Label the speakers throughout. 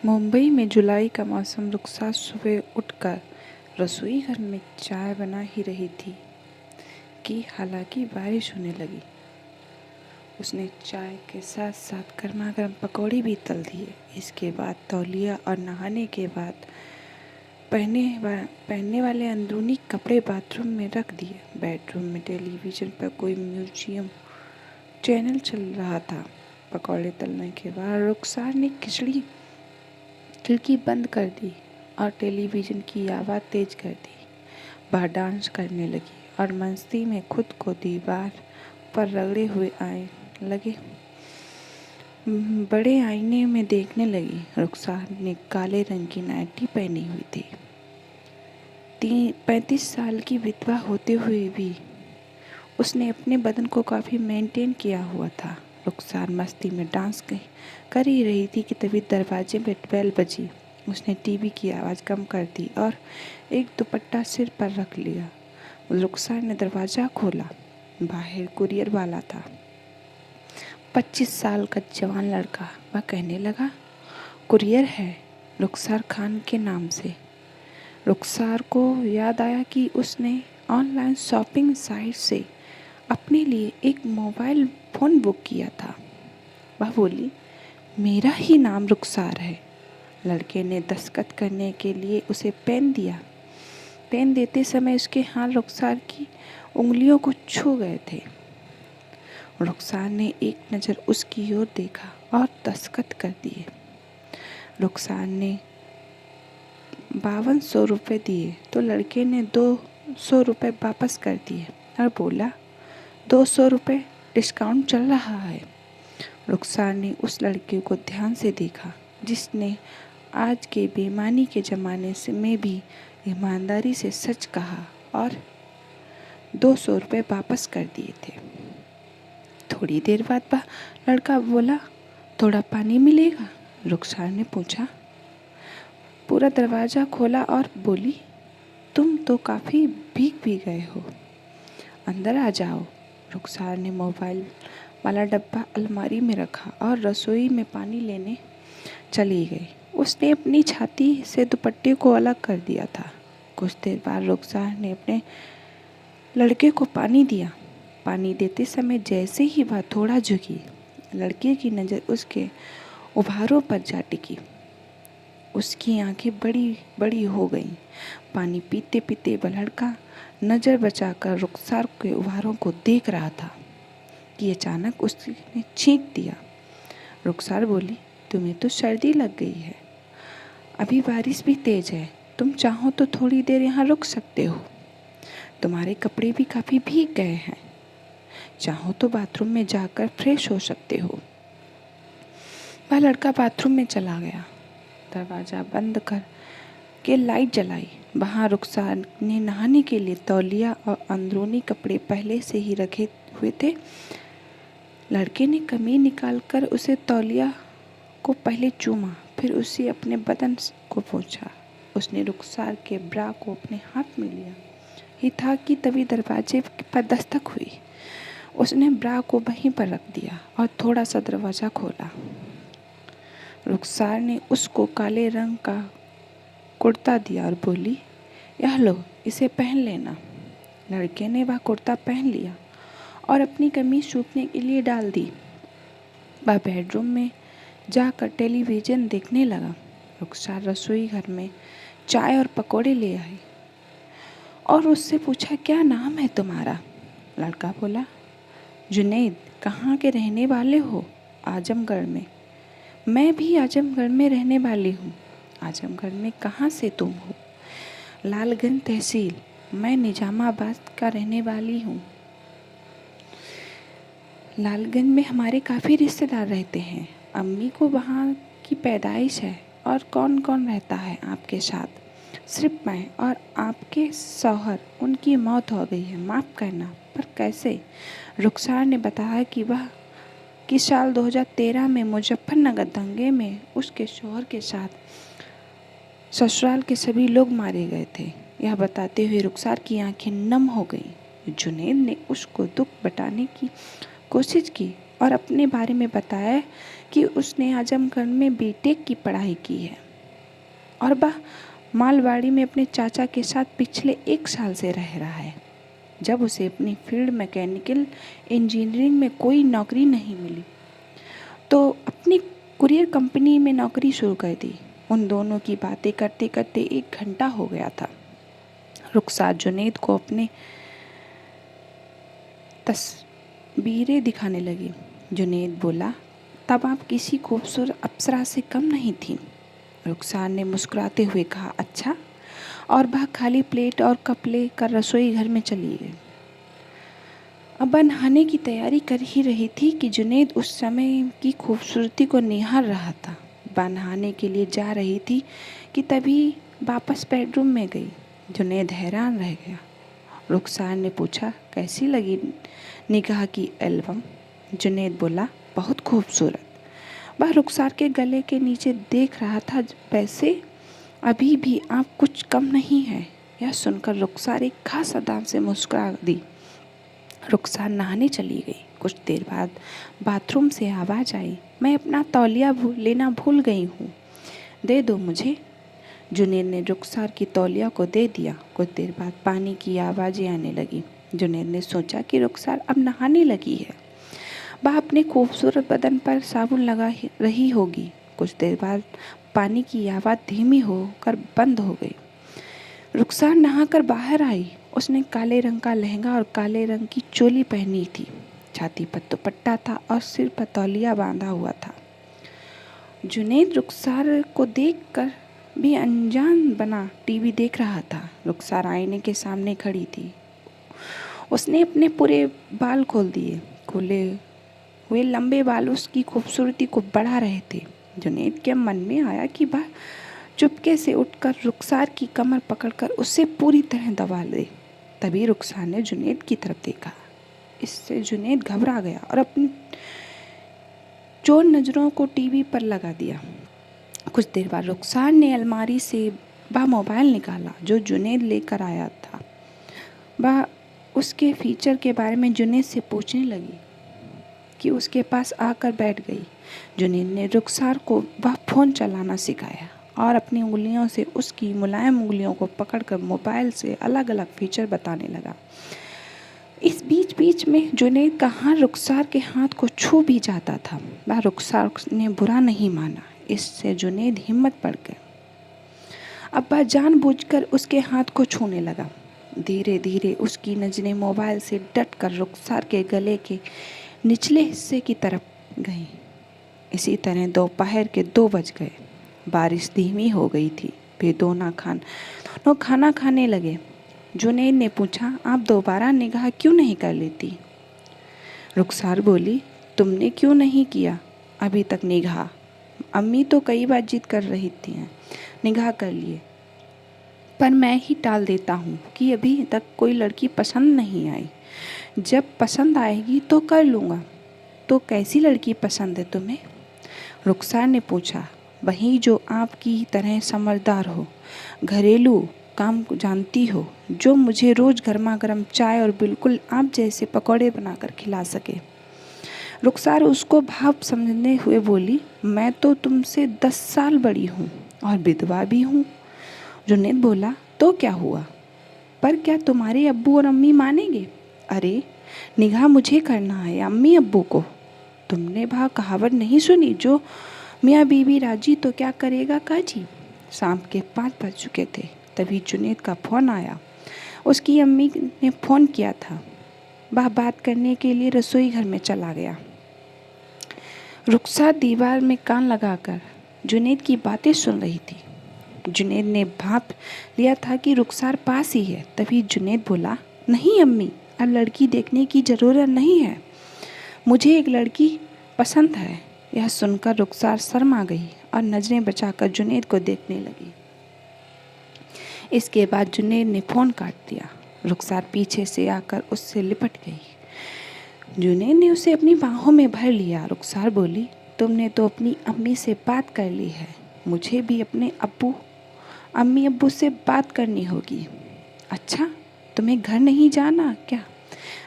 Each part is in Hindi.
Speaker 1: मुंबई में जुलाई का मौसम। रुखसार सुबह उठकर रसोई घर में चाय बना ही रही थी कि हालांकि बारिश होने लगी। उसने चाय के साथ साथ गर्मा गर्म पकौड़े भी तल दिए। इसके बाद तौलिया और नहाने के बाद पहनने वाले अंदरूनी कपड़े बाथरूम में रख दिए। बेडरूम में टेलीविज़न पर कोई म्यूजियम चैनल चल रहा था। पकौड़े तलने के बाद रुखसार ने खिड़की बंद कर दी और टेलीविज़न की आवाज़ तेज कर दी। वह डांस करने लगी और मस्ती में खुद को दीवार पर रगड़े हुए लगे बड़े आईने में देखने लगी। रुखसार ने काले रंग की नाइटी पहनी हुई थी। 35 साल की विधवा होते हुए भी उसने अपने बदन को काफ़ी मेंटेन किया हुआ था। रुखसार मस्ती में डांस कर ही रही थी कि तभी दरवाजे में बेल बजी। उसने टीवी की आवाज़ कम कर दी और एक दुपट्टा सिर पर रख लिया। रुखसार ने दरवाज़ा खोला। बाहर कुरियर वाला था, 25 साल का जवान लड़का। वह कहने लगा, कुरियर है रुखसार खान के नाम से। रुखसार को याद आया कि उसने ऑनलाइन शॉपिंग साइट से अपने लिए एक मोबाइल फ़ोन बुक किया था। वह बोली, मेरा ही नाम रुखसार है। लड़के ने दस्तखत करने के लिए उसे पेन दिया। पेन देते समय उसके हाथ रुखसार की उंगलियों को छू गए थे। रुखसार ने एक नज़र उसकी ओर देखा और दस्तखत कर दिए। रुखसार ने 5200 रुपये दिए तो लड़के ने 200 रुपये वापस कर दिए और बोला, 200 रुपये डिस्काउंट चल रहा है। रुखसार ने उस लड़के को ध्यान से देखा जिसने आज के बेईमानी के ज़माने में भी ईमानदारी से सच कहा और 200 रुपये वापस कर दिए थे। थोड़ी देर बाद वह लड़का बोला, थोड़ा पानी मिलेगा? रुखसार ने पूछा। पूरा दरवाज़ा खोला और बोली, तुम तो काफ़ी भीग भी गए हो, अंदर आ जाओ। रुखसार ने मोबाइल वाला डब्बा अलमारी में रखा और रसोई में पानी लेने चली गई। उसने अपनी छाती से दुपट्टे को अलग कर दिया था। कुछ देर बाद रुखसार ने अपने लड़के को पानी दिया। पानी देते समय जैसे ही वह थोड़ा झुकी, लड़के की नज़र उसके उभारों पर जा टिकी। उसकी आंखें बड़ी बड़ी हो गईं। पानी पीते पीते वह लड़का नज़र बचाकर रुखसार के उभारों को देख रहा था कि अचानक उसने छींक दिया। रुखसार बोली, तुम्हें तो सर्दी लग गई है, अभी बारिश भी तेज है, तुम चाहो तो थोड़ी देर यहाँ रुक सकते हो। तुम्हारे कपड़े भी काफ़ी भीग गए हैं, चाहो तो बाथरूम में जाकर फ्रेश हो सकते हो। वह लड़का बाथरूम में चला गया। दरवाज़ा बंद कर के लाइट जलाई। वहाँ रुखसार ने नहाने के लिए तौलिया और अंदरूनी कपड़े पहले से ही रखे हुए थे। लड़के ने कमीज निकालकर उसे तौलिया को पहले चूमा, फिर उसे अपने बदन को पोंछा। उसने रुखसार के ब्रा को अपने हाथ में लिया ही था कि तभी दरवाजे पर दस्तक हुई। उसने ब्रा को वहीं पर रख दिया और थोड़ा सा दरवाज़ा खोला। रुखसार ने उसको काले रंग का कुर्ता दिया और बोली, यह लो, इसे पहन लेना। लड़के ने वह कुर्ता पहन लिया और अपनी कमीज सूखने के लिए डाल दी। वह बेडरूम में जाकर टेलीविज़न देखने लगा। रुखसार रसोई घर में चाय और पकौड़े ले आई और उससे पूछा, क्या नाम है तुम्हारा? लड़का बोला, जुनैद। कहाँ के रहने वाले हो? आजमगढ़ में। मैं भी आजमगढ़ में रहने वाली हूँ। आजमगढ़ में कहाँ से तुम हो? लालगंज तहसील। मैं निजामाबाद का रहने वाली हूँ। लालगंज में हमारे काफ़ी रिश्तेदार रहते हैं। अम्मी को वहाँ की पैदाइश है। और कौन कौन रहता है आपके साथ? सिर्फ मैं और आपके शौहर। उनकी मौत हो गई है, माफ़ करना, पर कैसे? रुखसार ने बताया कि वह किस साल 2013 में मुजफ्फरनगर दंगे में उसके शौहर के साथ ससुराल के सभी लोग मारे गए थे। यह बताते हुए रुखसार की आंखें नम हो गईं। जुनैद ने उसको दुख बताने की कोशिश की और अपने बारे में बताया कि उसने आजमगढ़ में बीटेक की पढ़ाई की है और वह मालवाड़ी में अपने चाचा के साथ पिछले 1 साल से रह रहा है। जब उसे अपनी फील्ड मैकेनिकल इंजीनियरिंग में कोई नौकरी नहीं मिली तो अपनी कुरियर कंपनी में नौकरी शुरू कर दी। उन दोनों की बातें करते करते 1 घंटा हो गया था। रुखसार जुनैद को अपने तस्वीरें दिखाने लगी। जुनैद बोला, तब आप किसी खूबसूरत अप्सरा से कम नहीं थी। रुखसार ने मुस्कुराते हुए कहा, अच्छा, और वह खाली प्लेट और कप लेकर रसोई घर में चली गई। अब वह नहाने की तैयारी कर ही रही थी कि जुनैद उस समय की खूबसूरती को निहार रहा था। वह नहाने के लिए जा रही थी कि तभी वापस बेडरूम में गई। जुनैद हैरान रह गया। रुखसार ने पूछा, कैसी लगी निगाह की एल्बम? जुनैद बोला, बहुत खूबसूरत। वह रुखसार के गले के नीचे देख रहा था। वैसे अभी भी आप कुछ कम नहीं है। यह सुनकर रुखसार एक खास अदाब से मुस्कुरा दी। रुखसार नहाने चली गई। कुछ देर बाद बाथरूम से आवाज़ आई, मैं अपना तौलिया लेना भूल गई हूँ, दे दो मुझे। जुनैद ने रुखसार की तौलिया को दे दिया। कुछ देर बाद पानी की आवाज़ें आने लगी। जुनैद ने सोचा कि रुखसार अब नहाने लगी है। वह अपने खूबसूरत बदन पर साबुन लगा रही होगी। कुछ देर बाद पानी की आवाज़ धीमी होकर बंद हो गई। रुखसार नहाकर बाहर आई। उसने काले रंग का लहंगा और काले रंग की चोली पहनी थी। छाती पर दुपट्टा था और सिर पर तौलिया बांधा हुआ था। जुनैद रुखसार को देखकर भी अनजान बना टीवी देख रहा था। रुखसार आईने के सामने खड़ी थी। उसने अपने पूरे बाल खोल दिए। खोले हुए लंबे बाल उसकी खूबसूरती को बढ़ा रहे थे। जुनैद के मन में आया कि वह चुपके से उठकर रुखसार की कमर पकड़कर उसे पूरी तरह दबा ले। तभी रुखसार ने जुनैद की तरफ देखा। इससे जुनैद घबरा गया और अपनी चोर नज़रों को टीवी पर लगा दिया। कुछ देर बाद रुखसार ने अलमारी से वह मोबाइल निकाला जो जुनैद लेकर आया था। वह उसके फीचर के बारे में जुनैद से पूछने लगी कि उसके पास आकर बैठ गई। जुनैद ने रुखसार को वह फ़ोन चलाना सिखाया और अपनी उंगलियों से उसकी मुलायम उंगलियों को पकड़कर मोबाइल से अलग अलग फीचर बताने लगा। इस बीच बीच में जुनैद का हाथ रुखसार के हाथ को छू भी जाता था। वह रुखसार ने बुरा नहीं माना। इससे जुनैद हिम्मत पड़ गई। अब वह जानबूझकर उसके हाथ को छूने लगा। धीरे धीरे उसकी नज़रें मोबाइल से डटकर रुखसार के गले के निचले हिस्से की तरफ गईं। इसी तरह दोपहर के 2 बज गए। बारिश धीमी हो गई थी। वे दोनों खाना खाने लगे। जुनैद ने पूछा, आप दोबारा निगाह क्यों नहीं कर लेती? रुखसार बोली, तुमने क्यों नहीं किया अभी तक निगाह? अम्मी तो कई बार जिद कर रही थी निगाह कर लिए, पर मैं ही टाल देता हूँ कि अभी तक कोई लड़की पसंद नहीं आई। जब पसंद आएगी तो कर लूँगा। तो कैसी लड़की पसंद है तुम्हें? रुखसार ने पूछा, वही जो आपकी तरह समझदार हो, घरेलू काम जानती हो, जो मुझे रोज़ गर्मा गर्म चाय और बिल्कुल आप जैसे पकौड़े बनाकर खिला सके। रुखसार उसको भाव समझने हुए बोली, मैं तो तुमसे 10 साल बड़ी हूँ और विधवा भी हूँ। जुनैद बोला, तो क्या हुआ, पर क्या तुम्हारे अब्बू और अम्मी मानेंगे? अरे निगाह मुझे करना है, अम्मी अब्बू को। तुमने वह कहावत नहीं सुनी, जो मियाँ बीवी राजी तो क्या करेगा काजी? शाम के 5 बज चुके थे। तभी जुनैद का फ़ोन आया। उसकी अम्मी ने फ़ोन किया था। वह बात करने के लिए रसोई घर में चला गया। रुखसार दीवार में कान लगाकर जुनैद की बातें सुन रही थी। जुनैद ने भाप लिया था कि रुखसार पास ही है। तभी जुनैद बोला, नहीं अम्मी, अब लड़की देखने की ज़रूरत नहीं है, मुझे एक लड़की पसंद है। यह सुनकर रुखसार शर्मा गई और नज़रें बचाकर जुनैद को देखने लगी। इसके बाद जुनैद ने फ़ोन काट दिया। रुखसार पीछे से आकर उससे लिपट गई। जुनैद ने उसे अपनी बाहों में भर लिया। रुखसार बोली, तुमने तो अपनी अम्मी से बात कर ली है, मुझे भी अपने अम्मी अब्बू से बात करनी होगी। अच्छा, तुम्हें घर नहीं जाना क्या?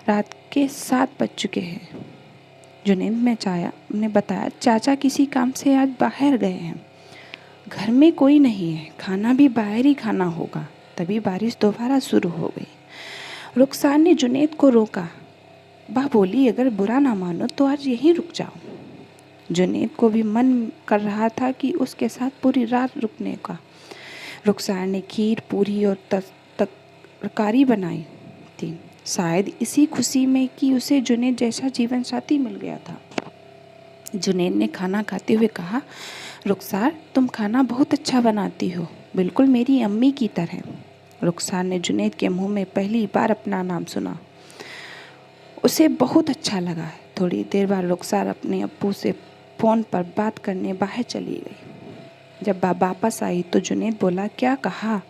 Speaker 1: रात के 7 बज चुके हैं। जुनैद ने बताया, चाचा किसी काम से आज बाहर गए हैं, घर में कोई नहीं है, खाना भी बाहर ही खाना होगा। तभी बारिश दोबारा शुरू हो गई। रुखसार ने जुनैद को रोका। वह बोली, अगर बुरा ना मानो तो आज यहीं रुक जाओ। जुनैद को भी मन कर रहा था कि उसके साथ पूरी रात रुकने का। रुखसार ने खीर, पूरी और तरकारी बनाई थी, शायद इसी खुशी में कि उसे जुनैद जैसा जीवन साथी मिल गया था। जुनैद ने खाना खाते हुए कहा, रुखसार तुम खाना बहुत अच्छा बनाती हो, बिल्कुल मेरी अम्मी की तरह। रुखसार ने जुनैद के मुंह में पहली बार अपना नाम सुना। उसे बहुत अच्छा लगा। थोड़ी देर बाद रुखसार अपने अब्बू से फ़ोन पर बात करने बाहर चली गई। जब वह वापस आई तो जुनैद बोला, क्या कहा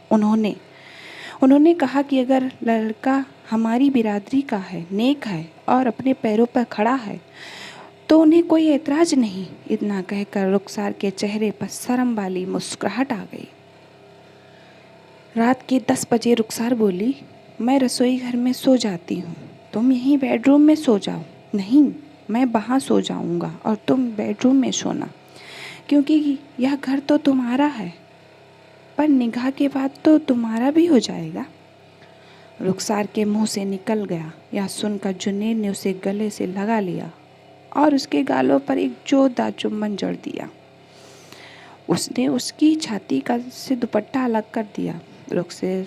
Speaker 1: उन्होंने कहा कि अगर लड़का हमारी बिरादरी का है, नेक है और अपने पैरों पर खड़ा है तो उन्हें कोई एतराज़ नहीं। इतना कहकर रुखसार के चेहरे पर शर्म वाली मुस्कुराहट आ गई। रात के 10 बजे रुखसार बोली, मैं रसोई घर में सो जाती हूँ, तुम यहीं बेडरूम में सो जाओ। नहीं, मैं वहाँ सो जाऊँगा और तुम बेडरूम में सोना, क्योंकि यह घर तो तुम्हारा है, पर निगाह के बाद तो तुम्हारा भी हो जाएगा। रुखसार के मुंह से निकल गया। यह सुनकर जुनैद ने उसे गले से लगा लिया और उसके गालों पर एक जोरदार चुम्बन जड़ दिया। उसने उसकी छाती का से दुपट्टा अलग कर दिया। रुखसार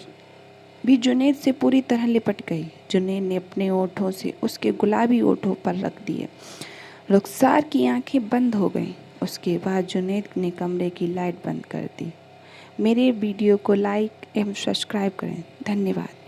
Speaker 1: भी जुनैद से पूरी तरह लिपट गई। जुनैद ने अपने ओठों से उसके गुलाबी ओठों पर रख दिए। रुखसार की आंखें बंद हो गईं। उसके बाद जुनैद ने कमरे की लाइट बंद कर दी। मेरे वीडियो को लाइक एवं सब्सक्राइब करें। धन्यवाद।